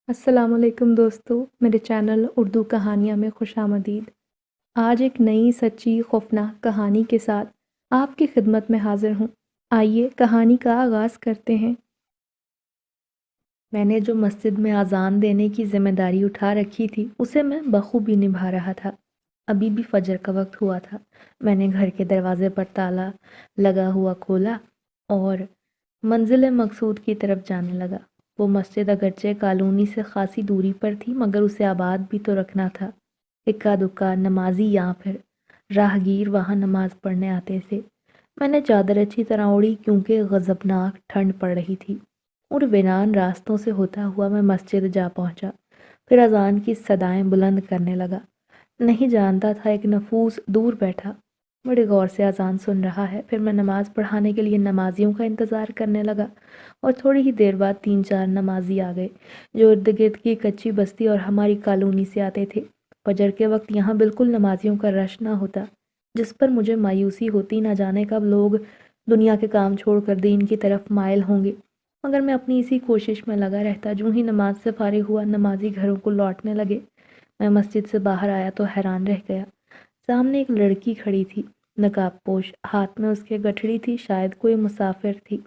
السلام علیکم دوستو، میرے چینل اردو کہانیاں میں خوش آمدید۔ آج ایک نئی سچی خوفناک کہانی کے ساتھ آپ کی خدمت میں حاضر ہوں۔ آئیے کہانی کا آغاز کرتے ہیں۔ میں نے جو مسجد میں اذان دینے کی ذمہ داری اٹھا رکھی تھی اسے میں بخوبی نبھا رہا تھا۔ ابھی بھی فجر کا وقت ہوا تھا۔ میں نے گھر کے دروازے پر تالا لگا ہوا کھولا اور منزل مقصود کی طرف جانے لگا۔ وہ مسجد اگرچہ کالونی سے خاصی دوری پر تھی مگر اسے آباد بھی تو رکھنا تھا۔ اکا دکا نمازی یا پھر راہگیر وہاں نماز پڑھنے آتے تھے۔ میں نے چادر اچھی طرح اوڑھی کیونکہ غضبناک ٹھنڈ پڑ رہی تھی اور ویران راستوں سے ہوتا ہوا میں مسجد جا پہنچا۔ پھر اذان کی صدائیں بلند کرنے لگا۔ نہیں جانتا تھا ایک نفوس دور بیٹھا بڑے غور سے اذان سن رہا ہے۔ پھر میں نماز پڑھانے کے لیے نمازیوں کا انتظار کرنے لگا اور تھوڑی ہی دیر بعد 3-4 نمازی آ گئے جو ارد گرد کی کچی بستی اور ہماری کالونی سے آتے تھے۔ فجر کے وقت یہاں بالکل نمازیوں کا رش نہ ہوتا، جس پر مجھے مایوسی ہوتی، نہ جانے کب لوگ دنیا کے کام چھوڑ کر دین کی طرف مائل ہوں گے۔ مگر میں اپنی اسی کوشش میں لگا رہتا۔ جو ہی نماز سے فارغ ہوا نمازی گھروں کو لوٹنے لگے۔ میں مسجد سے باہر آیا تو حیران رہ گیا۔ سامنے ایک لڑکی کھڑی تھی، نقاب پوش، ہاتھ میں اس کے گٹھڑی تھی، شاید کوئی مسافر تھی۔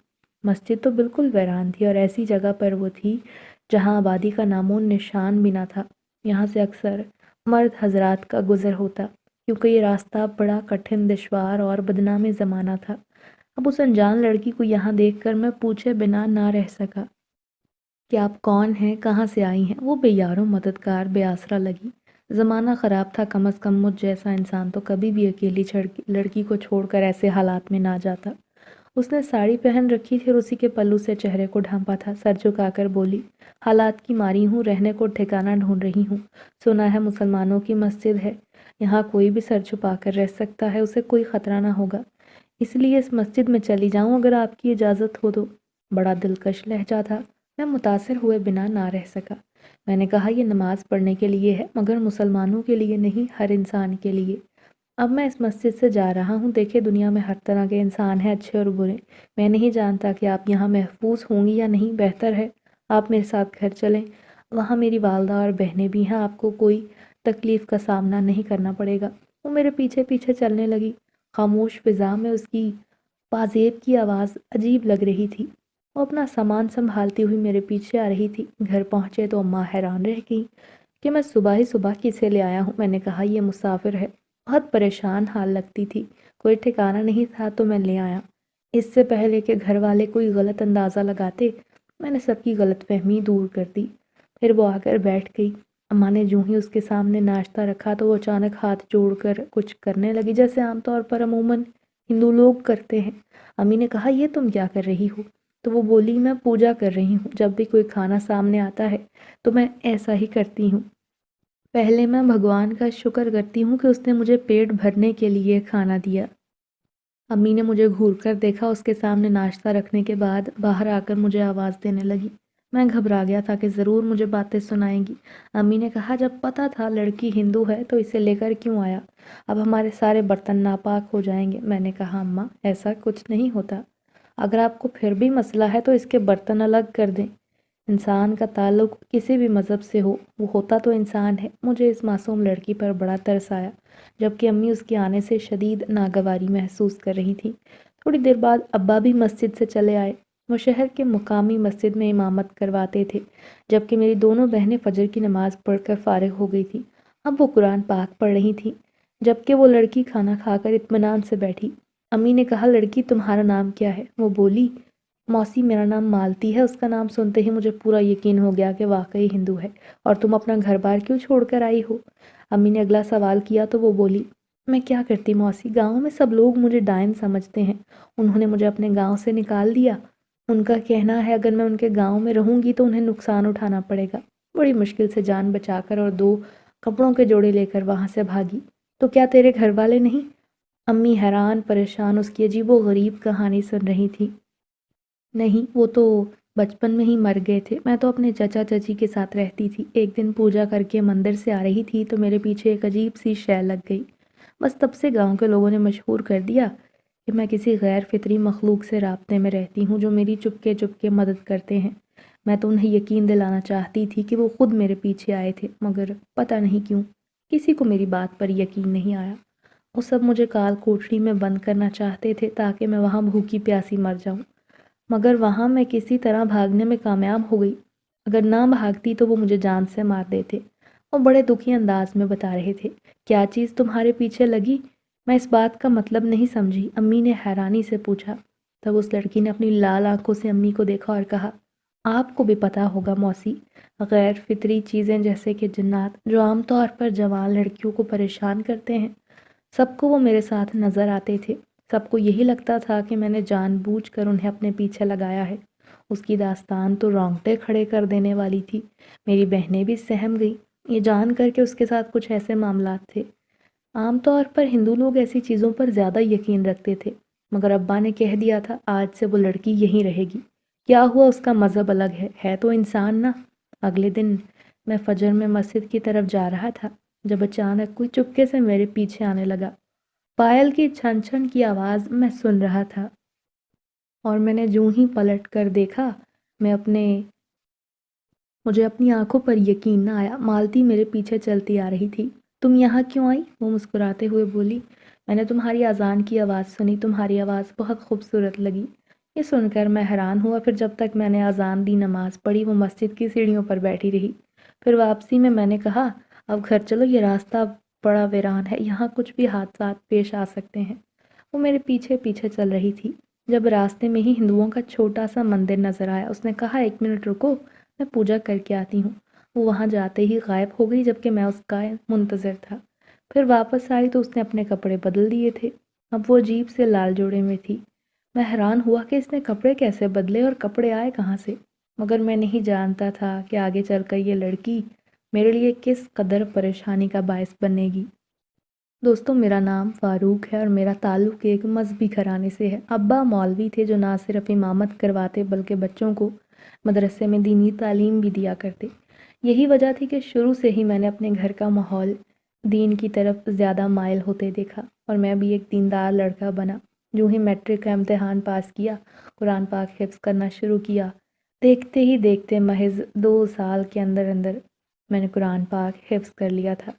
مسجد تو بالکل ویران تھی اور ایسی جگہ پر وہ تھی جہاں آبادی کا نام و نشان بھی نہ تھا۔ یہاں سے اکثر مرد حضرات کا گزر ہوتا کیونکہ یہ راستہ بڑا کٹھن، دشوار اور بدنام زمانہ تھا۔ اب اس انجان لڑکی کو یہاں دیکھ کر میں پوچھے بنا نہ رہ سکا کہ آپ کون ہیں، کہاں سے آئی ہیں۔ وہ بے یارو مددگار، بے آسرا لگی۔ زمانہ خراب تھا، کم از کم مجھ جیسا انسان تو کبھی بھی اکیلی لڑکی کو چھوڑ کر ایسے حالات میں نہ جاتا۔ اس نے ساڑی پہن رکھی تھی اور اسی کے پلو سے چہرے کو ڈھانپا تھا۔ سر جھکا کر بولی، حالات کی ماری ہوں، رہنے کو ٹھکانہ ڈھونڈ رہی ہوں۔ سنا ہے مسلمانوں کی مسجد ہے، یہاں کوئی بھی سر چھپا کر رہ سکتا ہے، اسے کوئی خطرہ نہ ہوگا، اس لیے اس مسجد میں چلی جاؤں اگر آپ کی اجازت ہو تو۔ بڑا دلکش لہجہ تھا، میں متاثر ہوئے بنا نہ رہ سکا۔ میں نے کہا، یہ نماز پڑھنے کے لیے ہے مگر مسلمانوں کے لیے نہیں، ہر انسان کے لیے۔ اب میں اس مسجد سے جا رہا ہوں، دیکھے دنیا میں ہر طرح کے انسان ہیں، اچھے اور برے۔ میں نہیں جانتا کہ آپ یہاں محفوظ ہوں گی یا نہیں، بہتر ہے آپ میرے ساتھ گھر چلیں، وہاں میری والدہ اور بہنیں بھی ہیں، آپ کو کوئی تکلیف کا سامنا نہیں کرنا پڑے گا۔ وہ میرے پیچھے پیچھے چلنے لگی۔ خاموش فضا میں اس کی پازیب کی آواز عجیب لگ رہی تھی۔ وہ اپنا سامان سنبھالتی ہوئی میرے پیچھے آ رہی تھی۔ گھر پہنچے تو اماں حیران رہ گئی کہ میں صبح ہی صبح کسے لے آیا ہوں۔ میں نے کہا، یہ مسافر ہے، بہت پریشان حال لگتی تھی، کوئی ٹھکانہ نہیں تھا تو میں لے آیا۔ اس سے پہلے کہ گھر والے کوئی غلط اندازہ لگاتے میں نے سب کی غلط فہمی دور کر دی۔ پھر وہ آ کر بیٹھ گئی۔ اماں نے جو ہی اس کے سامنے ناشتہ رکھا تو وہ اچانک ہاتھ جوڑ کر کچھ کرنے لگی جیسے عام طور پر عموماً ہندو لوگ کرتے ہیں۔ امی نے کہا، یہ تم کیا کر رہی ہو؟ تو وہ بولی، میں پوجا کر رہی ہوں، جب بھی کوئی کھانا سامنے آتا ہے تو میں ایسا ہی کرتی ہوں۔ پہلے میں بھگوان کا شکر کرتی ہوں کہ اس نے مجھے پیٹ بھرنے کے لیے کھانا دیا۔ امی نے مجھے گھور کر دیکھا، اس کے سامنے ناشتہ رکھنے کے بعد باہر آ کر مجھے آواز دینے لگی۔ میں گھبرا گیا تھا کہ ضرور مجھے باتیں سنائیں گی۔ امی نے کہا، جب پتہ تھا لڑکی ہندو ہے تو اسے لے کر کیوں آیا؟ اب ہمارے سارے برتن ناپاک ہو جائیں گے۔ میں نے کہا، اماں ایسا کچھ نہیں ہوتا، اگر آپ کو پھر بھی مسئلہ ہے تو اس کے برتن الگ کر دیں۔ انسان کا تعلق کسی بھی مذہب سے ہو، وہ ہوتا تو انسان ہے۔ مجھے اس معصوم لڑکی پر بڑا ترس آیا، جبکہ امی اس کے آنے سے شدید ناگواری محسوس کر رہی تھیں۔ تھوڑی دیر بعد ابا بھی مسجد سے چلے آئے۔ وہ شہر کے مقامی مسجد میں امامت کرواتے تھے، جبکہ میری دونوں بہنیں فجر کی نماز پڑھ کر فارغ ہو گئی تھیں۔ اب وہ قرآن پاک پڑھ رہی تھیں، جبکہ وہ لڑکی کھانا کھا کر اطمینان سے بیٹھی۔ امی نے کہا، لڑکی تمہارا نام کیا ہے؟ وہ بولی، موسی میرا نام مالتی ہے۔ اس کا نام سنتے ہی مجھے پورا یقین ہو گیا کہ واقعی ہندو ہے۔ اور تم اپنا گھر بار کیوں چھوڑ کر آئی ہو؟ امی نے اگلا سوال کیا تو وہ بولی، میں کیا کرتی موسی، گاؤں میں سب لوگ مجھے ڈائن سمجھتے ہیں، انہوں نے مجھے اپنے گاؤں سے نکال دیا۔ ان کا کہنا ہے اگر میں ان کے گاؤں میں رہوں گی تو انہیں نقصان اٹھانا پڑے گا۔ بڑی مشکل سے جان بچا کر اور 2 کپڑوں کے جوڑے لے کر وہاں سے بھاگی۔ تو کیا تیرے گھر والے نہیں؟ امی حیران پریشان اس کی عجیب و غریب کہانی سن رہی تھی۔ نہیں، وہ تو بچپن میں ہی مر گئے تھے، میں تو اپنے چچا چچی کے ساتھ رہتی تھی۔ ایک دن پوجا کر کے مندر سے آ رہی تھی تو میرے پیچھے ایک عجیب سی شے لگ گئی۔ بس تب سے گاؤں کے لوگوں نے مشہور کر دیا کہ میں کسی غیر فطری مخلوق سے رابطے میں رہتی ہوں جو میری چپکے چپکے مدد کرتے ہیں۔ میں تو انہیں یقین دلانا چاہتی تھی کہ وہ خود میرے پیچھے آئے تھے، مگر پتہ نہیں کیوں کسی کو میری بات پر یقین نہیں آیا۔ وہ سب مجھے کال کوٹری میں بند کرنا چاہتے تھے تاکہ میں وہاں بھوکی پیاسی مر جاؤں، مگر وہاں میں کسی طرح بھاگنے میں کامیاب ہو گئی۔ اگر نہ بھاگتی تو وہ مجھے جان سے مار دیتے۔ وہ بڑے دکھی انداز میں بتا رہے تھے، کیا چیز تمہارے پیچھے لگی؟ میں اس بات کا مطلب نہیں سمجھی، امی نے حیرانی سے پوچھا۔ تب اس لڑکی نے اپنی لال آنکھوں سے امی کو دیکھا اور کہا، آپ کو بھی پتہ ہوگا موسی، غیر فطری چیزیں جیسے کہ جنات جو عام طور پر جوان لڑکیوں کو پریشان کرتے ہیں، سب کو وہ میرے ساتھ نظر آتے تھے۔ سب کو یہی لگتا تھا کہ میں نے جان بوجھ کر انہیں اپنے پیچھے لگایا ہے۔ اس کی داستان تو رونگٹے کھڑے کر دینے والی تھی۔ میری بہنیں بھی سہم گئیں، یہ جان کر کے اس کے ساتھ کچھ ایسے معاملات تھے۔ عام طور پر ہندو لوگ ایسی چیزوں پر زیادہ یقین رکھتے تھے، مگر ابا نے کہہ دیا تھا آج سے وہ لڑکی یہیں رہے گی۔ کیا ہوا، اس کا مذہب الگ ہے تو انسان نا۔ اگلے دن میں فجر میں مسجد کی طرف جا رہا تھا جب اچانک کوئی چپکے سے میرے پیچھے آنے لگا۔ پائل کی چھن چھن کی آواز میں سن رہا تھا اور میں نے جوں ہی پلٹ کر دیکھا مجھے اپنی آنکھوں پر یقین نہ آیا۔ مالتی میرے پیچھے چلتی آ رہی تھی۔ تم یہاں کیوں آئی؟ وہ مسکراتے ہوئے بولی۔ میں نے تمہاری اذان کی آواز سنی، تمہاری آواز بہت خوبصورت لگی۔ یہ سن کر میں حیران ہوا، پھر جب تک میں نے اذان دی نماز پڑھی، وہ مسجد کی سیڑھیوں پر بیٹھی رہی۔ پھر واپسی میں نے کہا اب گھر چلو، یہ راستہ بڑا ویران ہے، یہاں کچھ بھی حادثات پیش آ سکتے ہیں۔ وہ میرے پیچھے پیچھے چل رہی تھی۔ جب راستے میں ہی ہندوؤں کا چھوٹا سا مندر نظر آیا، اس نے کہا 1 منٹ رکو، میں پوجا کر کے آتی ہوں۔ وہ وہاں جاتے ہی غائب ہو گئی جبکہ میں اس کا منتظر تھا۔ پھر واپس آئی تو اس نے اپنے کپڑے بدل دیے تھے۔ اب وہ عجیب سے لال جوڑے میں تھی۔ میں حیران ہوا کہ اس نے کپڑے کیسے بدلے اور کپڑے آئے کہاں سے، مگر میں نہیں جانتا تھا کہ آگے چل کر یہ لڑکی میرے لیے کس قدر پریشانی کا باعث بنے گی۔ دوستو، میرا نام فاروق ہے اور میرا تعلق ایک مذہبی گھرانے سے ہے۔ ابا مولوی تھے جو نہ صرف امامت کرواتے بلکہ بچوں کو مدرسے میں دینی تعلیم بھی دیا کرتے۔ یہی وجہ تھی کہ شروع سے ہی میں نے اپنے گھر کا ماحول دین کی طرف زیادہ مائل ہوتے دیکھا اور میں بھی ایک دیندار لڑکا بنا۔ جو ہی میٹرک کا امتحان پاس کیا، قرآن پاک حفظ کرنا شروع کیا۔ دیکھتے ہی دیکھتے محض 2 سال کے اندر اندر میں نے قرآن پاک حفظ کر لیا تھا۔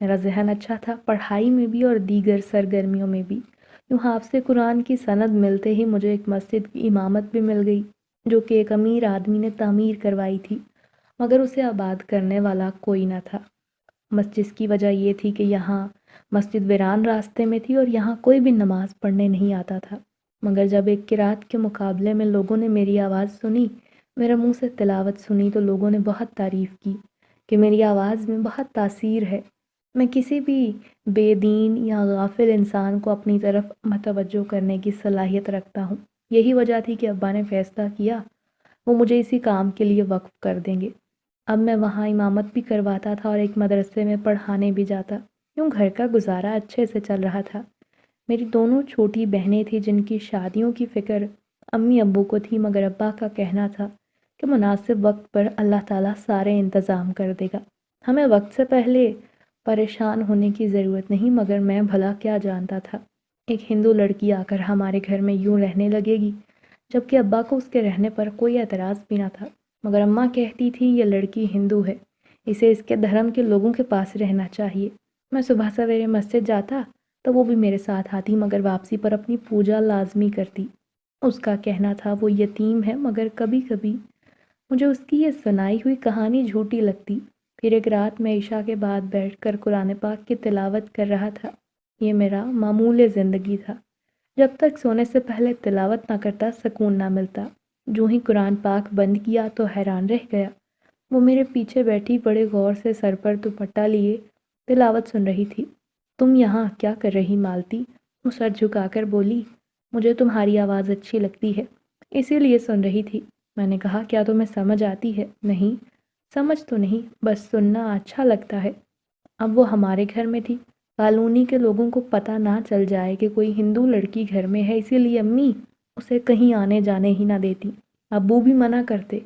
میرا ذہن اچھا تھا، پڑھائی میں بھی اور دیگر سرگرمیوں میں بھی۔ یوں حافظ قرآن کی سند ملتے ہی مجھے ایک مسجد کی امامت بھی مل گئی جو کہ ایک امیر آدمی نے تعمیر کروائی تھی، مگر اسے آباد کرنے والا کوئی نہ تھا۔ مسجد کی وجہ یہ تھی کہ یہاں مسجد ویران راستے میں تھی اور یہاں کوئی بھی نماز پڑھنے نہیں آتا تھا، مگر جب ایک قرات کے مقابلے میں لوگوں نے میری آواز سنی، میرے منہ سے تلاوت سنی تو لوگوں نے بہت تعریف کی کہ میری آواز میں بہت تاثیر ہے۔ میں کسی بھی بے دین یا غافل انسان کو اپنی طرف متوجہ کرنے کی صلاحیت رکھتا ہوں۔ یہی وجہ تھی کہ ابا نے فیصلہ کیا وہ مجھے اسی کام کے لیے وقف کر دیں گے۔ اب میں وہاں امامت بھی کرواتا تھا اور ایک مدرسے میں پڑھانے بھی جاتا۔ یوں گھر کا گزارا اچھے سے چل رہا تھا۔ میری 2 چھوٹی بہنیں تھیں جن کی شادیوں کی فکر امی ابو کو تھی، مگر ابا کا کہنا تھا کہ مناسب وقت پر اللہ تعالیٰ سارے انتظام کر دے گا، ہمیں وقت سے پہلے پریشان ہونے کی ضرورت نہیں۔ مگر میں بھلا کیا جانتا تھا ایک ہندو لڑکی آ کر ہمارے گھر میں یوں رہنے لگے گی، جبکہ ابا کو اس کے رہنے پر کوئی اعتراض بھی نہ تھا، مگر اماں کہتی تھی یہ لڑکی ہندو ہے، اسے اس کے دھرم کے لوگوں کے پاس رہنا چاہیے۔ میں صبح سویرے مسجد جاتا تو وہ بھی میرے ساتھ آتی، مگر واپسی پر اپنی پوجا لازمی کرتی۔ اس کا کہنا تھا وہ یتیم ہے، مگر کبھی کبھی مجھے اس کی یہ سنائی ہوئی کہانی جھوٹی لگتی۔ پھر ایک رات میں عشاء کے بعد بیٹھ کر قرآن پاک کی تلاوت کر رہا تھا۔ یہ میرا معمول زندگی تھا۔ جب تک سونے سے پہلے تلاوت نہ کرتا سکون نہ ملتا۔ جو ہی قرآن پاک بند کیا تو حیران رہ گیا۔ وہ میرے پیچھے بیٹھی بڑے غور سے سر پر دوپٹہ لیے تلاوت سن رہی تھی۔ تم یہاں کیا کر رہی مالتی؟ وہ سر جھکا کر بولی، مجھے تمہاری آواز اچھی لگتی ہے، اسی لیے سن رہی تھی۔ میں نے کہا کیا تمہیں سمجھ آتی ہے؟ نہیں، سمجھ تو نہیں، بس سننا اچھا لگتا ہے۔ اب وہ ہمارے گھر میں تھی، کالونی کے لوگوں کو پتہ نہ چل جائے کہ کوئی ہندو لڑکی گھر میں ہے، اسی لیے امی اسے کہیں آنے جانے ہی نہ دیتی۔ ابو بھی منع کرتے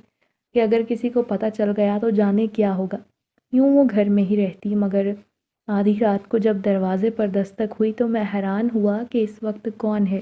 کہ اگر کسی کو پتہ چل گیا تو جانے کیا ہوگا۔ یوں وہ گھر میں ہی رہتی، مگر آدھی رات کو جب دروازے پر دستک ہوئی تو میں حیران ہوا کہ اس وقت کون ہے۔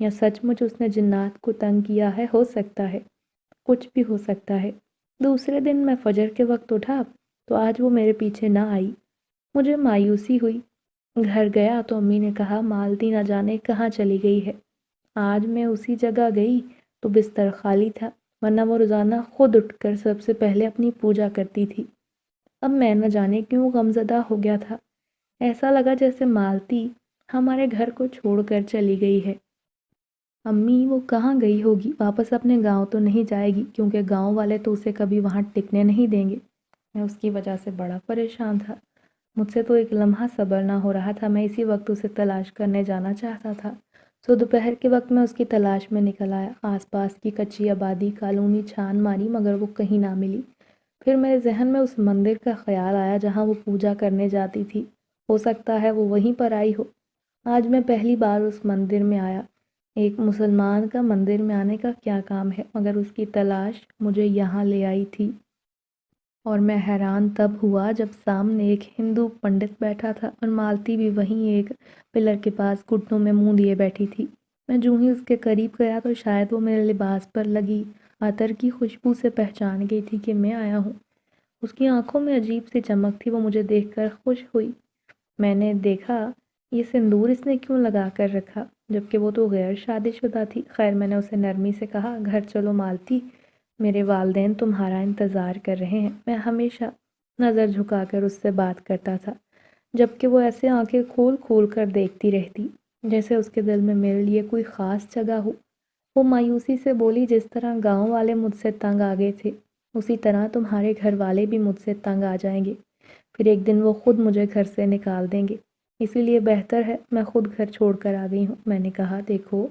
یا سچ مچ اس نے جنات کو تنگ کیا ہے؟ ہو سکتا ہے، کچھ بھی ہو سکتا ہے۔ دوسرے دن میں فجر کے وقت اٹھا تو آج وہ میرے پیچھے نہ آئی۔ مجھے مایوسی ہوئی۔ گھر گیا تو امی نے کہا مالتی نہ جانے کہاں چلی گئی ہے۔ آج میں اسی جگہ گئی تو بستر خالی تھا، ورنہ وہ روزانہ خود اٹھ کر سب سے پہلے اپنی پوجا کرتی تھی۔ اب میں نہ جانے کیوں غمزدہ ہو گیا تھا۔ ایسا لگا جیسے مالتی ہمارے گھر کو چھوڑ کر چلی گئی ہے۔ امی وہ کہاں گئی ہوگی؟ واپس اپنے گاؤں تو نہیں جائے گی، کیونکہ گاؤں والے تو اسے کبھی وہاں ٹکنے نہیں دیں گے۔ میں اس کی وجہ سے بڑا پریشان تھا۔ مجھ سے تو ایک لمحہ صبر نہ ہو رہا تھا۔ میں اسی وقت اسے تلاش کرنے جانا چاہتا تھا۔ سو دوپہر کے وقت میں اس کی تلاش میں نکل آیا۔ آس پاس کی کچی آبادی کالونی چھان ماری مگر وہ کہیں نہ ملی۔ پھر میرے ذہن میں اس مندر کا خیال آیا جہاں وہ پوجا کرنے جاتی تھی۔ ہو سکتا ہے وہ وہیں پر آئی ہو۔ آج میں پہلی بار اس مندر میں آیا۔ ایک مسلمان کا مندر میں آنے کا کیا کام ہے، مگر اس کی تلاش مجھے یہاں لے آئی تھی۔ اور میں حیران تب ہوا جب سامنے ایک ہندو پنڈت بیٹھا تھا اور مالتی بھی وہیں ایک پلر کے پاس گھٹنوں میں منہ دیے بیٹھی تھی۔ میں جو ہی اس کے قریب گیا تو شاید وہ میرے لباس پر لگی عطر کی خوشبو سے پہچان گئی تھی کہ میں آیا ہوں۔ اس کی آنکھوں میں عجیب سی چمک تھی۔ وہ مجھے دیکھ کر خوش ہوئی۔ میں نے دیکھا یہ سندور اس نے کیوں لگا کر رکھا، جبکہ وہ تو غیر شادی شدہ تھی۔ خیر میں نے اسے نرمی سے کہا گھر چلو مالتی، میرے والدین تمہارا انتظار کر رہے ہیں۔ میں ہمیشہ نظر جھکا کر اس سے بات کرتا تھا، جبکہ وہ ایسے آنکھیں کھول کھول کر دیکھتی رہتی جیسے اس کے دل میں میرے لیے کوئی خاص جگہ ہو۔ وہ مایوسی سے بولی جس طرح گاؤں والے مجھ سے تنگ آ گئے تھے، اسی طرح تمہارے گھر والے بھی مجھ سے تنگ آ جائیں گے۔ پھر ایک دن وہ خود مجھے گھر سے نکال دیں گے۔ اسی لیے بہتر ہے میں خود گھر چھوڑ کر آ گئی ہوں۔ میں نے کہا دیکھو،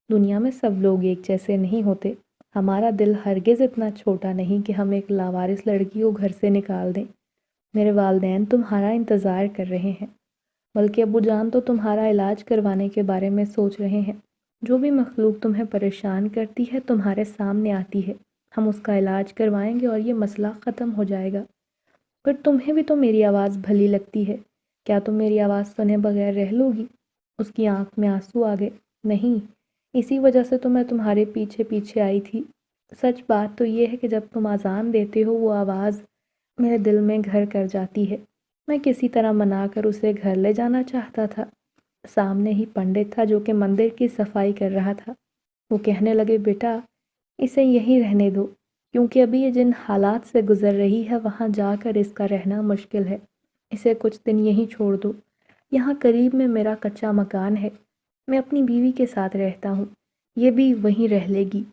دنیا میں سب لوگ ایک جیسے نہیں ہوتے۔ ہمارا دل ہرگز اتنا چھوٹا نہیں کہ ہم ایک لاوارث لڑکی کو گھر سے نکال دیں۔ میرے والدین تمہارا انتظار کر رہے ہیں، بلکہ ابو جان تو تمہارا علاج کروانے کے بارے میں سوچ رہے ہیں۔ جو بھی مخلوق تمہیں پریشان کرتی ہے تمہارے سامنے آتی ہے، ہم اس کا علاج کروائیں گے اور یہ مسئلہ ختم ہو جائے گا۔ پر تمہیں بھی تو میری آواز بھلی لگتی ہے، کیا تم میری آواز سنے بغیر رہ لو گی؟ اس کی آنکھ میں آنسو آ گئے۔ نہیں، اسی وجہ سے تو میں تمہارے پیچھے پیچھے آئی تھی۔ سچ بات تو یہ ہے کہ جب تم اذان دیتے ہو وہ آواز میرے دل میں گھر کر جاتی ہے۔ میں کسی طرح منا کر اسے گھر لے جانا چاہتا تھا۔ سامنے ہی پنڈت تھا جو کہ مندر کی صفائی کر رہا تھا۔ وہ کہنے لگے بیٹا اسے یہیں رہنے دو، کیونکہ ابھی یہ جن حالات سے گزر رہی ہے وہاں جا کر اس کا رہنا مشکل ہے۔ اسے کچھ دن یہیں چھوڑ دو۔ یہاں قریب میں میرا کچا مکان ہے، میں اپنی بیوی کے ساتھ رہتا ہوں، یہ بھی وہیں رہ لے گی۔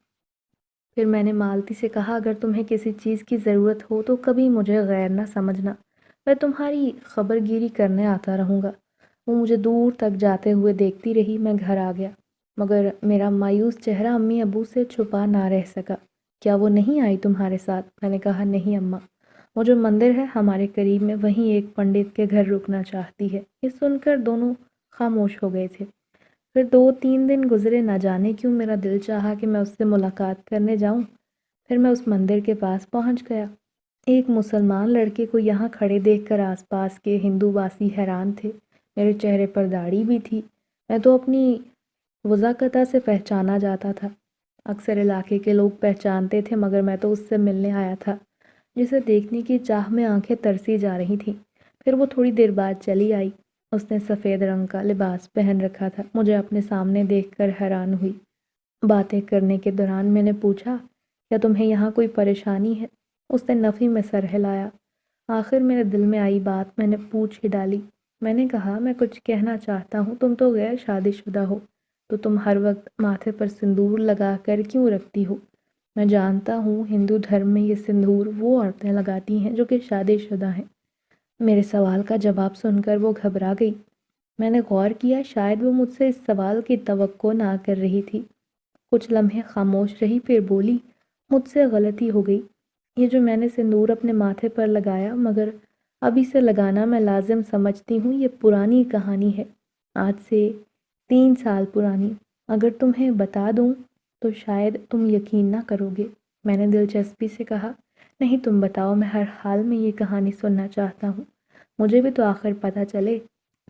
پھر میں نے مالتی سے کہا اگر تمہیں کسی چیز کی ضرورت ہو تو کبھی مجھے غیر نہ سمجھنا، میں تمہاری خبر گیری کرنے آتا رہوں گا۔ وہ مجھے دور تک جاتے ہوئے دیکھتی رہی۔ میں گھر آ گیا، مگر میرا مایوس چہرہ امی ابو سے چھپا نہ رہ سکا۔ کیا وہ نہیں آئی تمہارے ساتھ؟ میں نے کہا نہیں اماں، وہ جو مندر ہے ہمارے قریب میں وہیں ایک پنڈت کے گھر رکنا چاہتی ہے۔ یہ سن کر دونوں خاموش ہو گئے تھے۔ پھر 2-3 دن گزرے، نہ جانے کیوں میرا دل چاہا کہ میں اس سے ملاقات کرنے جاؤں۔ پھر میں اس مندر کے پاس پہنچ گیا۔ ایک مسلمان لڑکے کو یہاں کھڑے دیکھ کر آس پاس کے ہندو باسی حیران تھے۔ میرے چہرے پر داڑھی بھی تھی۔ میں تو اپنی وضاقتہ سے پہچانا جاتا تھا۔ اکثر علاقے کے لوگ پہچانتے تھے مگر میں تو اس سے ملنے آیا تھا جسے دیکھنے کی چاہ میں آنکھیں ترسی جا رہی تھیں۔ پھر وہ تھوڑی دیر بعد چلی آئی۔ اس نے سفید رنگ کا لباس پہن رکھا تھا۔ مجھے اپنے سامنے دیکھ کر حیران ہوئی۔ باتیں کرنے کے دوران میں نے پوچھا کیا تمہیں یہاں کوئی پریشانی ہے؟ اس نے نفی میں سر ہلایا۔ آخر میرے دل میں آئی بات میں نے پوچھ ہی ڈالی۔ میں نے کہا میں کچھ کہنا چاہتا ہوں، تم تو غیر شادی شدہ ہو تو تم ہر وقت ماتھے پر سندور لگا کر کیوں رکھتی ہو؟ میں جانتا ہوں ہندو دھرم میں یہ سندور وہ عورتیں لگاتی ہیں جو کہ شادی شدہ ہیں۔ میرے سوال کا جواب سن کر وہ گھبرا گئی۔ میں نے غور کیا شاید وہ مجھ سے اس سوال کی توقع نہ کر رہی تھی۔ کچھ لمحے خاموش رہی، پھر بولی مجھ سے غلطی ہو گئی۔ یہ جو میں نے سندور اپنے ماتھے پر لگایا مگر اب اسے لگانا میں لازم سمجھتی ہوں، یہ پرانی کہانی ہے، آج سے 3 سال پرانی۔ اگر تمہیں بتا دوں تو شاید تم یقین نہ کرو گے۔ میں نے دلچسپی سے کہا نہیں تم بتاؤ، میں ہر حال میں یہ کہانی سننا چاہتا ہوں، مجھے بھی تو آخر پتہ چلے۔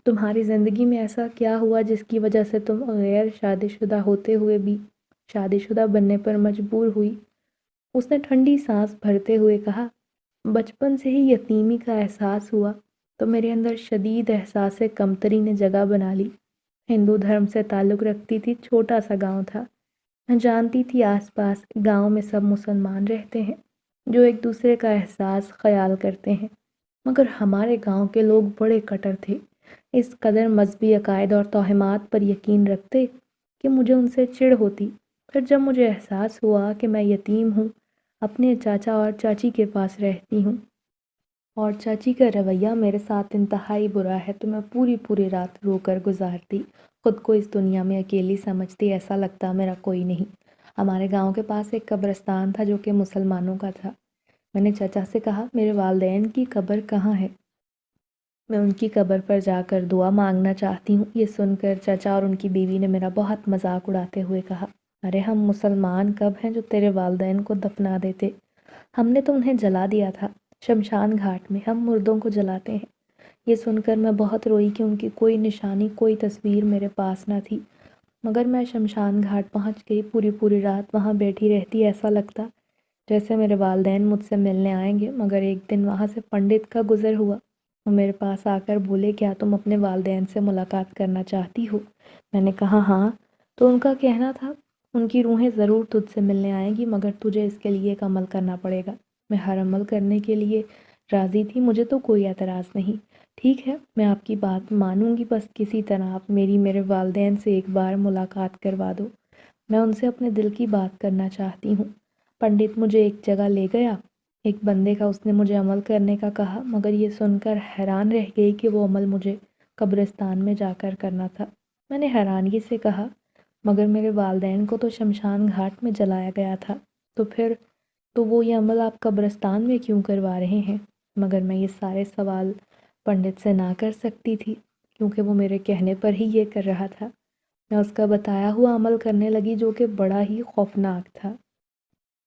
تمہاری زندگی میں ایسا کیا ہوا جس کی وجہ سے تم غیر شادی شدہ ہوتے ہوئے بھی شادی شدہ بننے پر مجبور ہوئی؟ اس نے ٹھنڈی سانس بھرتے ہوئے کہا، بچپن سے ہی یتیمی کا احساس ہوا تو میرے اندر شدید احساس کمتری نے جگہ بنا لی۔ ہندو دھرم سے تعلق رکھتی تھی، چھوٹا سا گاؤں تھا۔ میں جانتی تھی آس پاس گاؤں میں سب مسلمان رہتے ہیں جو ایک دوسرے کا احساس خیال کرتے ہیں، مگر ہمارے گاؤں کے لوگ بڑے کٹر تھے، اس قدر مذہبی عقائد اور توہمات پر یقین رکھتے کہ مجھے ان سے چڑ ہوتی۔ پھر جب مجھے احساس ہوا کہ میں یتیم ہوں، اپنے چاچا اور چاچی کے پاس رہتی ہوں اور چاچی کا رویہ میرے ساتھ انتہائی برا ہے، تو میں پوری پوری رات رو کر گزارتی، خود کو اس دنیا میں اکیلی سمجھتی، ایسا لگتا میرا کوئی نہیں۔ ہمارے گاؤں کے پاس ایک قبرستان تھا جو کہ مسلمانوں کا تھا۔ میں نے چچا سے کہا، میرے والدین کی قبر کہاں ہے؟ میں ان کی قبر پر جا کر دعا مانگنا چاہتی ہوں۔ یہ سن کر چچا اور ان کی بیوی نے میرا بہت مذاق اڑاتے ہوئے کہا، ارے ہم مسلمان کب ہیں جو تیرے والدین کو دفنا دیتے؟ ہم نے تو انہیں جلا دیا تھا، شمشان گھاٹ میں ہم مردوں کو جلاتے ہیں۔ یہ سن کر میں بہت روئی کہ ان کی کوئی نشانی، کوئی تصویر میرے پاس نہ تھی، مگر میں شمشان گھاٹ پہنچ گئی، پوری پوری رات وہاں بیٹھی رہتی، ایسا لگتا جیسے میرے والدین مجھ سے ملنے آئیں گے۔ مگر ایک دن وہاں سے پنڈت کا گزر ہوا، وہ میرے پاس آ کر بولے، کیا تم اپنے والدین سے ملاقات کرنا چاہتی ہو؟ میں نے کہا ہاں۔ تو ان کا کہنا تھا، ان کی روحیں ضرور تجھ سے ملنے آئیں گی، مگر تجھے اس کے لیے ایک عمل کرنا پڑے گا۔ میں ہر عمل کرنے کے لیے راضی تھی، مجھے تو کوئی اعتراض نہیں۔ ٹھیک ہے، میں آپ کی بات مانوں گی، بس کسی طرح آپ میرے والدین سے ایک بار ملاقات کروا دو، میں ان سے اپنے دل کی بات کرنا چاہتی ہوں۔ پنڈت مجھے ایک جگہ لے گیا، ایک بندے کا، اس نے مجھے عمل کرنے کا کہا، مگر یہ سن کر حیران رہ گئی کہ وہ عمل مجھے قبرستان میں جا کر کرنا تھا۔ میں نے حیرانگی سے کہا، مگر میرے والدین کو تو شمشان گھاٹ میں جلایا گیا تھا، تو وہ یہ عمل آپ قبرستان میں کیوں کروا رہے ہیں؟ مگر میں یہ سارے سوال پنڈت سے نہ کر سکتی تھی، کیونکہ وہ میرے کہنے پر ہی یہ کر رہا تھا۔ میں اس کا بتایا ہوا عمل کرنے لگی جو کہ بڑا ہی خوفناک تھا۔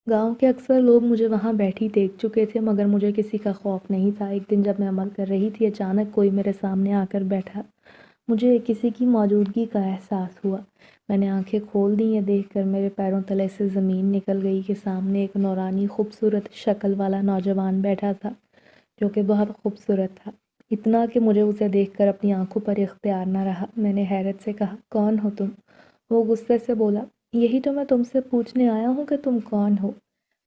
گاؤں کے اکثر لوگ مجھے وہاں بیٹھی دیکھ چکے تھے، مگر مجھے کسی کا خوف نہیں تھا۔ ایک دن جب میں عمل کر رہی تھی، اچانک کوئی میرے سامنے آ کر بیٹھا، مجھے کسی کی موجودگی کا احساس ہوا۔ میں نے آنکھیں کھول دیں، یہ دیکھ کر میرے پیروں تلے سے زمین نکل گئی کہ سامنے ایک نورانی خوبصورت شکل والا نوجوان بیٹھا تھا جو کہ بہت خوبصورت تھا، اتنا کہ مجھے اسے دیکھ کر اپنی آنکھوں پر اختیار نہ رہا۔ میں نے حیرت سے کہا، کون ہو تم؟ وہ غصے سے بولا، یہی تو میں تم سے پوچھنے آیا ہوں کہ تم کون ہو؟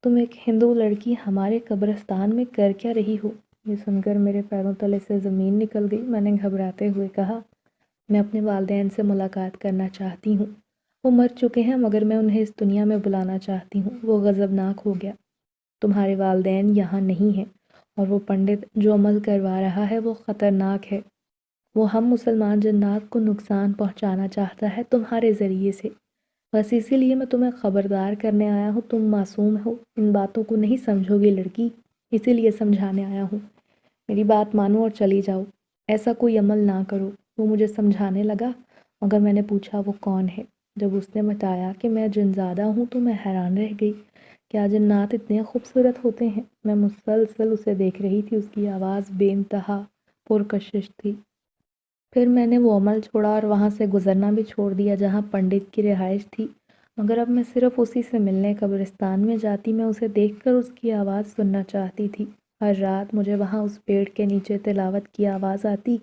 تم ایک ہندو لڑکی ہمارے قبرستان میں کر کیا رہی ہو؟ یہ سن کر میرے پیروں تلے سے زمین نکل گئی۔ میں نے گھبراتے ہوئے کہا، میں اپنے والدین سے ملاقات کرنا چاہتی ہوں، وہ مر چکے ہیں، مگر میں انہیں اس دنیا میں بلانا چاہتی ہوں۔ وہ غضبناک ہو گیا، تمہارے والدین یہاں نہیں ہیں، اور وہ پنڈت جو عمل کروا رہا ہے وہ خطرناک ہے، وہ ہم مسلمان جنات کو نقصان پہنچانا چاہتا ہے تمہارے ذریعے سے، بس اسی لیے میں تمہیں خبردار کرنے آیا ہوں۔ تم معصوم ہو، ان باتوں کو نہیں سمجھو گی لڑکی، اسی لیے سمجھانے آیا ہوں، میری بات مانو اور چلی جاؤ، ایسا کوئی عمل نہ کرو۔ وہ مجھے سمجھانے لگا، مگر میں نے پوچھا وہ کون ہے؟ جب اس نے بتایا کہ میں جنزادہ ہوں تو میں حیران رہ گئی، کیا جنات اتنے خوبصورت ہوتے ہیں؟ میں مسلسل اسے دیکھ رہی تھی، اس کی آواز بے انتہا پرکشش تھی۔ پھر میں نے وہ عمل چھوڑا اور وہاں سے گزرنا بھی چھوڑ دیا جہاں پنڈت کی رہائش تھی، مگر اب میں صرف اسی سے ملنے قبرستان میں جاتی، میں اسے دیکھ کر اس کی آواز سننا چاہتی تھی۔ ہر رات مجھے وہاں اس پیڑ کے نیچے تلاوت کی آواز آتی،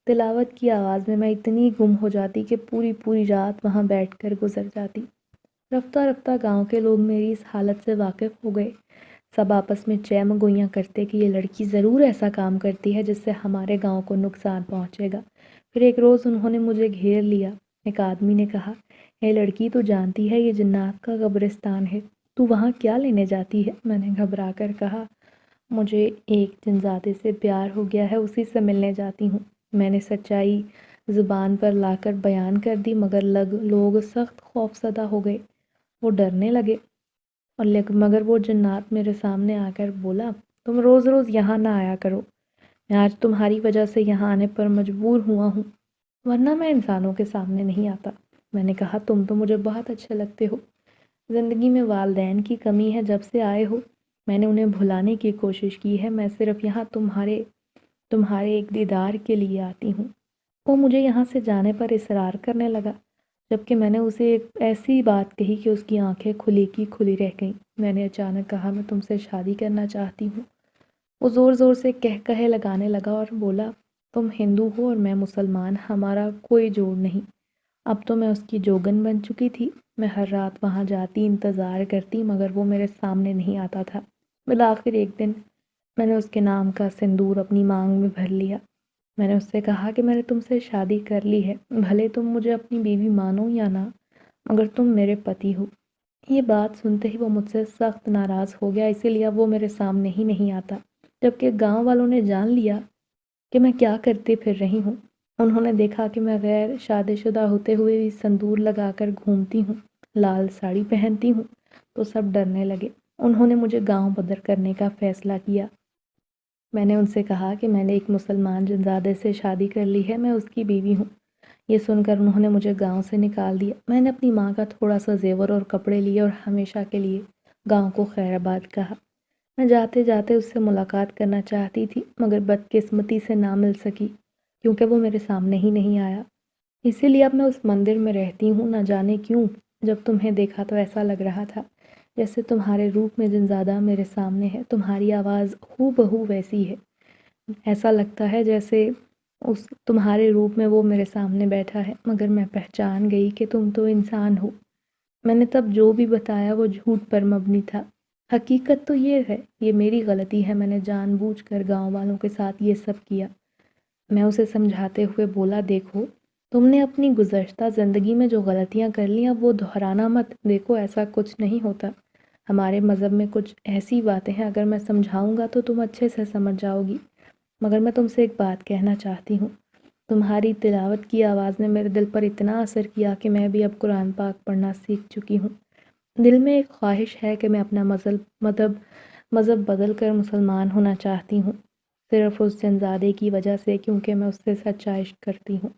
تلاوت کی آواز میں اتنی گم ہو جاتی کہ پوری پوری رات وہاں بیٹھ کر گزر جاتی۔ رفتہ رفتہ گاؤں کے لوگ میری اس حالت سے واقف ہو گئے، سب آپس میں چیم گوئیاں کرتے کہ یہ لڑکی ضرور ایسا کام کرتی ہے جس سے ہمارے گاؤں کو نقصان پہنچے گا۔ پھر ایک روز انہوں نے مجھے گھیر لیا، ایک آدمی نے کہا، اے لڑکی، تو جانتی ہے یہ جنات کا قبرستان ہے، تو وہاں کیا لینے جاتی ہے؟ میں نے گھبرا کر کہا، مجھے ایک جنزادے سے پیار ہو گیا ہے، اسی سے ملنے جاتی ہوں۔ میں نے سچائی زبان پر لا کر بیان کر دی، مگر لوگ سخت خوف زدہ ہو گئے، وہ ڈرنے لگے، مگر وہ جنات میرے سامنے آ کر بولا، تم روز روز یہاں نہ آیا کرو، میں آج تمہاری وجہ سے یہاں آنے پر مجبور ہوا ہوں، ورنہ میں انسانوں کے سامنے نہیں آتا۔ میں نے کہا، تم تو مجھے بہت اچھے لگتے ہو، زندگی میں والدین کی کمی ہے، جب سے آئے ہو میں نے انہیں بھلانے کی کوشش کی ہے، میں صرف یہاں تمہارے ایک دیدار کے لیے آتی ہوں۔ وہ مجھے یہاں سے جانے پر اصرار کرنے لگا، جبکہ میں نے اسے ایک ایسی بات کہی کہ اس کی آنکھیں کھلی کی کھلی رہ گئیں۔ میں نے اچانک کہا، میں تم سے شادی کرنا چاہتی ہوں۔ وہ زور زور سے کہے لگانے لگا اور بولا، تم ہندو ہو اور میں مسلمان، ہمارا کوئی جوڑ نہیں۔ اب تو میں اس کی جوگن بن چکی تھی۔ میں ہر رات وہاں جاتی، انتظار کرتی، مگر وہ میرے سامنے نہیں آتا تھا۔ بالآخر ایک دن میں نے اس کے نام کا سندور اپنی مانگ میں بھر لیا۔ میں نے اس سے کہا کہ میں نے تم سے شادی کر لی ہے، بھلے تم مجھے اپنی بیوی مانو یا نہ، مگر تم میرے پتی ہو۔ یہ بات سنتے ہی وہ مجھ سے سخت ناراض ہو گیا، اسی لیے اب وہ میرے سامنے ہی نہیں آتا۔ جبکہ گاؤں والوں نے جان لیا کہ میں کیا کرتی پھر رہی ہوں۔ انہوں نے دیکھا کہ میں غیر شادی شدہ ہوتے ہوئے بھی سندور لگا کر گھومتی ہوں، لال ساڑی پہنتی ہوں، تو سب ڈرنے لگے۔ انہوں نے مجھے گاؤں بدر کرنے کا فیصلہ کیا۔ میں نے ان سے کہا کہ میں نے ایک مسلمان جنزادے سے شادی کر لی ہے، میں اس کی بیوی ہوں۔ یہ سن کر انہوں نے مجھے گاؤں سے نکال دیا۔ میں نے اپنی ماں کا تھوڑا سا زیور اور کپڑے لیے اور ہمیشہ کے لیے گاؤں کو خیر آباد کہا۔ میں جاتے جاتے اس سے ملاقات کرنا چاہتی تھی، مگر بدقسمتی سے نہ مل سکی، کیونکہ وہ میرے سامنے ہی نہیں آیا۔ اسی لیے اب میں اس مندر میں رہتی ہوں۔ نہ جانے کیوں جب تمہیں دیکھا تو ایسا لگ رہا تھا جیسے تمہارے روپ میں جنزادہ میرے سامنے ہے، تمہاری آواز ہو بہو ویسی ہے، ایسا لگتا ہے جیسے تمہارے روپ میں وہ میرے سامنے بیٹھا ہے، مگر میں پہچان گئی کہ تم تو انسان ہو۔ میں نے تب جو بھی بتایا وہ جھوٹ پر مبنی تھا۔ حقیقت تو یہ ہے، یہ میری غلطی ہے، میں نے جان بوجھ کر گاؤں والوں کے ساتھ یہ سب کیا۔ میں اسے سمجھاتے ہوئے بولا، دیکھو تم نے اپنی گزشتہ زندگی میں جو غلطیاں کر لیں اب وہ دہرانا مت، دیکھو ایسا کچھ نہیں ہوتا۔ ہمارے مذہب میں کچھ ایسی باتیں ہیں، اگر میں سمجھاؤں گا تو تم اچھے سے سمجھ جاؤ گی، مگر میں تم سے ایک بات کہنا چاہتی ہوں۔ تمہاری تلاوت کی آواز نے میرے دل پر اتنا اثر کیا کہ میں بھی اب قرآن پاک پڑھنا سیکھ چکی ہوں۔ دل میں ایک خواہش ہے کہ میں اپنا مذہب بدل کر مسلمان ہونا چاہتی ہوں، صرف اس جنزادے کی وجہ سے، کیونکہ میں اس سے سچا عشق کرتی ہوں۔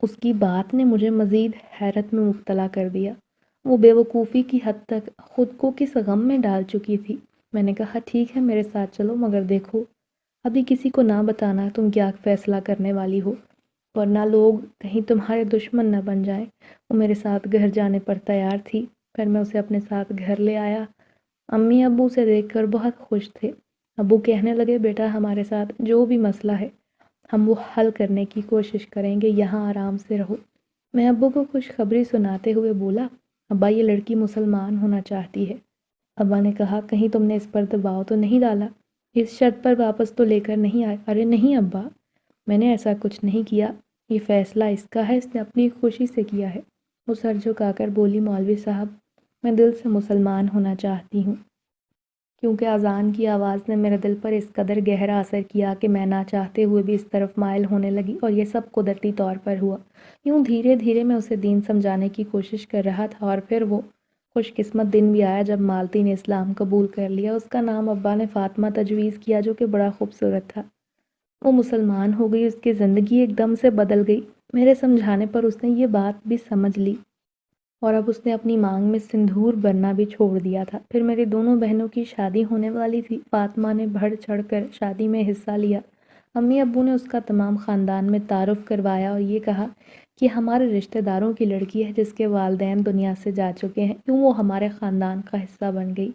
اس کی بات نے مجھے مزید حیرت میں مبتلا کر دیا۔ وہ بے وقوفی کی حد تک خود کو کس غم میں ڈال چکی تھی۔ میں نے کہا، ٹھیک ہے میرے ساتھ چلو، مگر دیکھو ابھی کسی کو نہ بتانا تم کیا فیصلہ کرنے والی ہو، ورنہ لوگ کہیں تمہارے دشمن نہ بن جائیں۔ وہ میرے ساتھ گھر جانے پر تیار تھی۔ پھر میں اسے اپنے ساتھ گھر لے آیا۔ امی ابو اسے دیکھ کر بہت خوش تھے۔ ابو کہنے لگے، بیٹا ہمارے ساتھ جو بھی مسئلہ ہے ہم وہ حل کرنے کی کوشش کریں گے، یہاں آرام سے رہو۔ میں ابو کو خوشخبری سناتے ہوئے بولا، ابا یہ لڑکی مسلمان ہونا چاہتی ہے۔ ابا نے کہا، کہیں تم نے اس پر دباؤ تو نہیں ڈالا، اس شرط پر واپس تو لے کر نہیں آئے؟ ارے نہیں ابا، میں نے ایسا کچھ نہیں کیا، یہ فیصلہ اس کا ہے، اس نے اپنی خوشی سے کیا ہے۔ وہ سر جھکا کر بولی، مولوی صاحب میں دل سے مسلمان ہونا چاہتی ہوں، کیونکہ اذان کی آواز نے میرے دل پر اس قدر گہرا اثر کیا کہ میں نہ چاہتے ہوئے بھی اس طرف مائل ہونے لگی، اور یہ سب قدرتی طور پر ہوا۔ یوں دھیرے دھیرے میں اسے دین سمجھانے کی کوشش کر رہا تھا، اور پھر وہ خوش قسمت دن بھی آیا جب مالتی نے اسلام قبول کر لیا۔ اس کا نام ابا نے فاطمہ تجویز کیا، جو کہ بڑا خوبصورت تھا۔ وہ مسلمان ہو گئی، اس کی زندگی ایک دم سے بدل گئی۔ میرے سمجھانے پر اس نے یہ بات بھی سمجھ لی، اور اب اس نے اپنی مانگ میں سندور بننا بھی چھوڑ دیا تھا۔ پھر میری دونوں بہنوں کی شادی ہونے والی تھی۔ فاطمہ نے بڑھ چڑھ کر شادی میں حصہ لیا۔ امی ابو نے اس کا تمام خاندان میں تعارف کروایا اور یہ کہا کہ ہمارے رشتہ داروں کی لڑکی ہے جس کے والدین دنیا سے جا چکے ہیں، کیوں وہ ہمارے خاندان کا حصہ بن گئی۔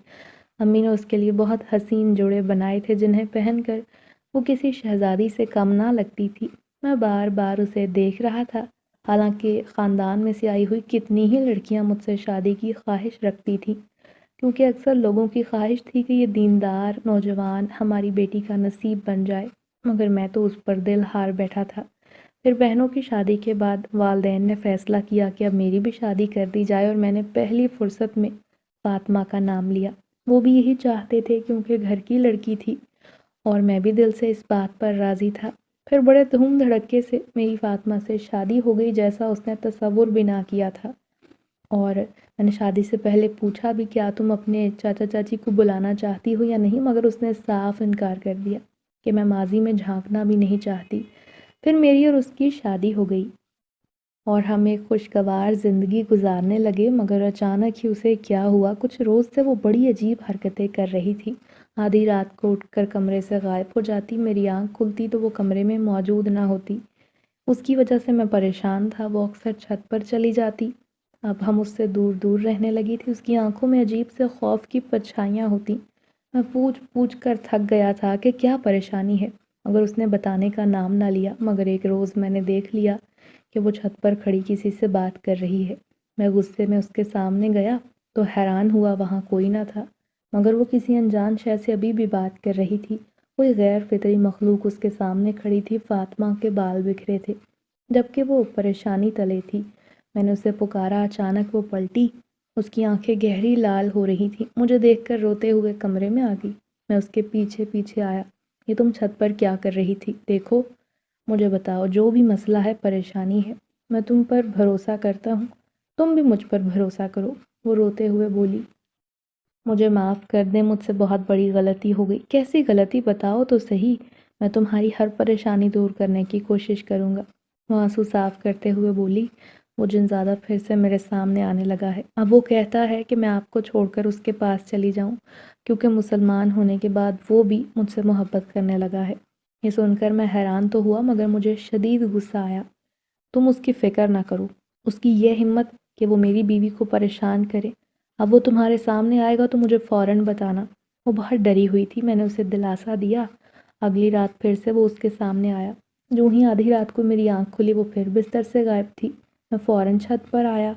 امی نے اس کے لیے بہت حسین جوڑے بنائے تھے، جنہیں پہن کر وہ کسی شہزادی سے کم نہ لگتی تھی۔ میں بار بار اسے دیکھ رہا تھا، حالانکہ خاندان میں سے آئی ہوئی کتنی ہی لڑکیاں مجھ سے شادی کی خواہش رکھتی تھیں، کیونکہ اکثر لوگوں کی خواہش تھی کہ یہ دیندار نوجوان ہماری بیٹی کا نصیب بن جائے، مگر میں تو اس پر دل ہار بیٹھا تھا۔ پھر بہنوں کی شادی کے بعد والدین نے فیصلہ کیا کہ اب میری بھی شادی کر دی جائے، اور میں نے پہلی فرصت میں فاطمہ کا نام لیا۔ وہ بھی یہی چاہتے تھے، کیونکہ گھر کی لڑکی تھی، اور میں بھی دل سے اس بات پر راضی تھا۔ پھر بڑے دھوم دھڑکے سے میری فاطمہ سے شادی ہو گئی، جیسا اس نے تصور بھی نہ کیا تھا۔ اور میں نے شادی سے پہلے پوچھا بھی، کیا تم اپنے چاچا چاچی کو بلانا چاہتی ہو یا نہیں، مگر اس نے صاف انکار کر دیا کہ میں ماضی میں جھانکنا بھی نہیں چاہتی۔ پھر میری اور اس کی شادی ہو گئی، اور ہم ایک خوشگوار زندگی گزارنے لگے، مگر اچانک ہی اسے کیا ہوا، کچھ روز سے وہ بڑی عجیب حرکتیں کر رہی تھی۔ آدھی رات کو اٹھ کر کمرے سے غائب ہو جاتی، میری آنکھ کھلتی تو وہ کمرے میں موجود نہ ہوتی۔ اس کی وجہ سے میں پریشان تھا، وہ اکثر چھت پر چلی جاتی، اب ہم اس سے دور دور رہنے لگی تھی۔ اس کی آنکھوں میں عجیب سے خوف کی پرچھائیاں ہوتی۔ میں پوچھ پوچھ کر تھک گیا تھا کہ کیا پریشانی ہے، مگر اس نے بتانے کا نام نہ لیا۔ مگر ایک روز میں نے دیکھ لیا کہ وہ چھت پر کھڑی کسی سے بات کر رہی ہے۔ میں غصے میں اس کے سامنے گیا تو حیران ہوا وہاں کوئی نہ تھا، مگر وہ کسی انجان شے سے ابھی بھی بات کر رہی تھی۔ کوئی غیر فطری مخلوق اس کے سامنے کھڑی تھی۔ فاطمہ کے بال بکھرے تھے جبکہ وہ پریشانی تلے تھی۔ میں نے اسے پکارا، اچانک وہ پلٹی، اس کی آنکھیں گہری لال ہو رہی تھیں۔ مجھے دیکھ کر روتے ہوئے کمرے میں آ گئی۔ میں اس کے پیچھے پیچھے آیا۔ یہ تم چھت پر کیا کر رہی تھی؟ دیکھو، مجھے بتاؤ، جو بھی مسئلہ ہے، پریشانی ہے، میں تم پر بھروسہ کرتا ہوں، تم بھی مجھ پر بھروسہ کرو۔ وہ روتے ہوئے بولی، مجھے معاف کر دیں، مجھ سے بہت بڑی غلطی ہو گئی۔ کیسی غلطی؟ بتاؤ تو صحیح، میں تمہاری ہر پریشانی دور کرنے کی کوشش کروں گا۔ وہ آنسو صاف کرتے ہوئے بولی، وہ جنزادہ پھر سے میرے سامنے آنے لگا ہے۔ اب وہ کہتا ہے کہ میں آپ کو چھوڑ کر اس کے پاس چلی جاؤں، کیونکہ مسلمان ہونے کے بعد وہ بھی مجھ سے محبت کرنے لگا ہے۔ یہ سن کر میں حیران تو ہوا مگر مجھے شدید غصہ آیا۔ تم اس کی فکر نہ کرو، اس کی یہ ہمت کہ وہ میری بیوی کو پریشان کرے۔ اب وہ تمہارے سامنے آئے گا تو مجھے فوراً بتانا۔ وہ بہت ڈری ہوئی تھی، میں نے اسے دلاسا دیا۔ اگلی رات پھر سے وہ اس کے سامنے آیا۔ جو ہی آدھی رات کو میری آنکھ کھلی وہ پھر بستر سے غائب تھی۔ میں فوراً چھت پر آیا،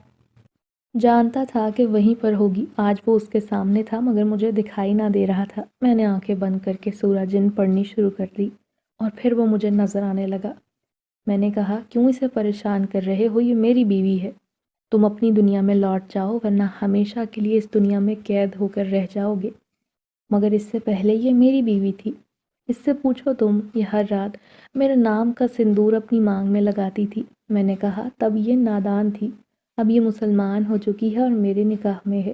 جانتا تھا کہ وہیں پر ہوگی۔ آج وہ اس کے سامنے تھا مگر مجھے دکھائی نہ دے رہا تھا۔ میں نے آنکھیں بند کر کے سورہ جن پڑھنی شروع کر دی اور پھر وہ مجھے نظر آنے لگا۔ میں نے کہا، کیوں اسے پریشان کر رہے ہو؟ یہ میری بیوی ہے۔ تم اپنی دنیا میں لوٹ جاؤ ورنہ ہمیشہ کے لیے اس دنیا میں قید ہو کر رہ جاؤ گے۔ مگر اس سے پہلے یہ میری بیوی تھی۔ اس سے پوچھو تم، یہ ہر رات میرے نام کا سندور اپنی مانگ میں لگاتی تھی۔ میں نے کہا، تب یہ نادان تھی، اب یہ مسلمان ہو چکی ہے اور میرے نکاح میں ہے،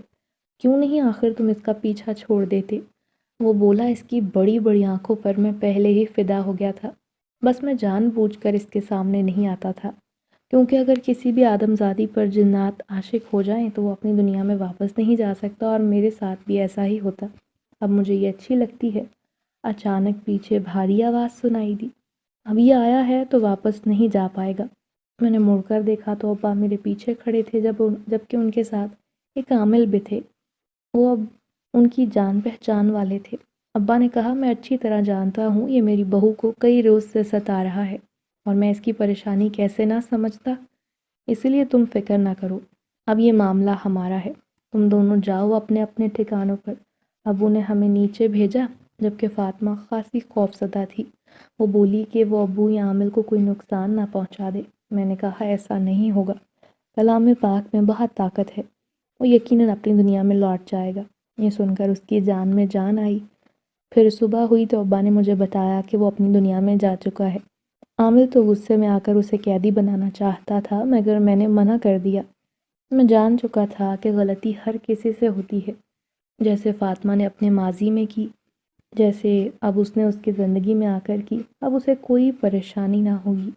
کیوں نہیں آخر تم اس کا پیچھا چھوڑ دیتے؟ وہ بولا، اس کی بڑی بڑی آنکھوں پر میں پہلے ہی فدا ہو گیا تھا، بس میں جان بوجھ کر اس کے سامنے نہیں آتا تھا، کیونکہ اگر کسی بھی آدم زادی پر جنات عاشق ہو جائیں تو وہ اپنی دنیا میں واپس نہیں جا سکتا، اور میرے ساتھ بھی ایسا ہی ہوتا۔ اب مجھے یہ اچھی لگتی ہے۔ اچانک پیچھے بھاری آواز سنائی دی، اب یہ آیا ہے تو واپس نہیں جا پائے گا۔ میں نے مڑ کر دیکھا تو ابا میرے پیچھے کھڑے تھے، جبکہ ان کے ساتھ ایک عامل بھی تھے۔ وہ اب ان کی جان پہچان والے تھے۔ ابا نے کہا، میں اچھی طرح جانتا ہوں یہ میری بہو کو کئی روز سے ستا رہا ہے اور میں اس کی پریشانی کیسے نہ سمجھتا، اس لیے تم فکر نہ کرو، اب یہ معاملہ ہمارا ہے، تم دونوں جاؤ اپنے اپنے ٹھکانوں پر۔ ابو نے ہمیں نیچے بھیجا جبکہ فاطمہ خاصی خوفزدہ تھی۔ وہ بولی کہ وہ ابو یا عامل کو کوئی نقصان نہ پہنچا دے۔ میں نے کہا، ایسا نہیں ہوگا، کلام پاک میں بہت طاقت ہے، وہ یقیناً اپنی دنیا میں لوٹ جائے گا۔ یہ سن کر اس کی جان میں جان آئی۔ پھر صبح ہوئی تو ابا نے مجھے بتایا کہ وہ اپنی دنیا میں جا چکا ہے۔ عامل تو غصے میں آ کر اسے قیدی بنانا چاہتا تھا مگر میں نے منع کر دیا۔ میں جان چکا تھا کہ غلطی ہر کسی سے ہوتی ہے، جیسے فاطمہ نے اپنے ماضی میں کی، جیسے اب اس نے اس کی زندگی میں آ کر کی، اب اسے کوئی پریشانی نہ ہوگی۔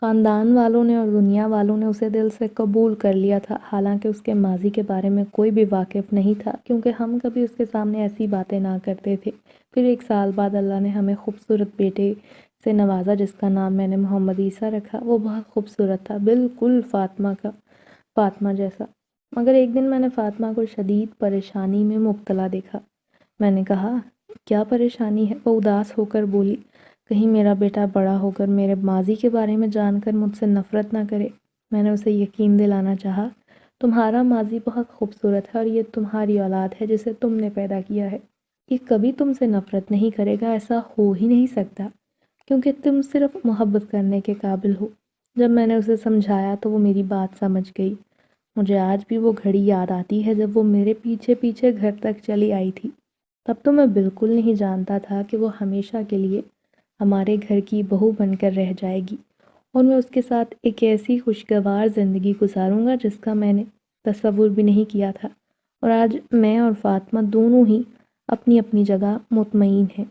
خاندان والوں نے اور دنیا والوں نے اسے دل سے قبول کر لیا تھا، حالانکہ اس کے ماضی کے بارے میں کوئی بھی واقف نہیں تھا، کیونکہ ہم کبھی اس کے سامنے ایسی باتیں نہ کرتے تھے۔ پھر ایک سال بعد اللہ نے ہمیں خوبصورت بیٹے سے نوازا جس کا نام میں نے محمد عیسیٰ رکھا۔ وہ بہت خوبصورت تھا، بالکل فاطمہ جیسا۔ مگر ایک دن میں نے فاطمہ کو شدید پریشانی میں مبتلا دیکھا۔ میں نے کہا، کیا پریشانی ہے؟ وہ اداس ہو کر بولی، کہیں میرا بیٹا بڑا ہو کر میرے ماضی کے بارے میں جان کر مجھ سے نفرت نہ کرے۔ میں نے اسے یقین دلانا چاہا، تمہارا ماضی بہت خوبصورت ہے اور یہ تمہاری اولاد ہے جسے تم نے پیدا کیا ہے، یہ کبھی تم سے نفرت نہیں کرے گا، ایسا ہو ہی نہیں سکتا، کیونکہ تم صرف محبت کرنے کے قابل ہو۔ جب میں نے اسے سمجھایا تو وہ میری بات سمجھ گئی۔ مجھے آج بھی وہ گھڑی یاد آتی ہے جب وہ میرے پیچھے پیچھے گھر تک چلی آئی تھی۔ تب تو میں بالکل نہیں جانتا تھا کہ وہ ہمیشہ کے لیے ہمارے گھر کی بہو بن کر رہ جائے گی اور میں اس کے ساتھ ایک ایسی خوشگوار زندگی گزاروں گا جس کا میں نے تصور بھی نہیں کیا تھا۔ اور آج میں اور فاطمہ دونوں ہی اپنی اپنی جگہ مطمئن ہیں۔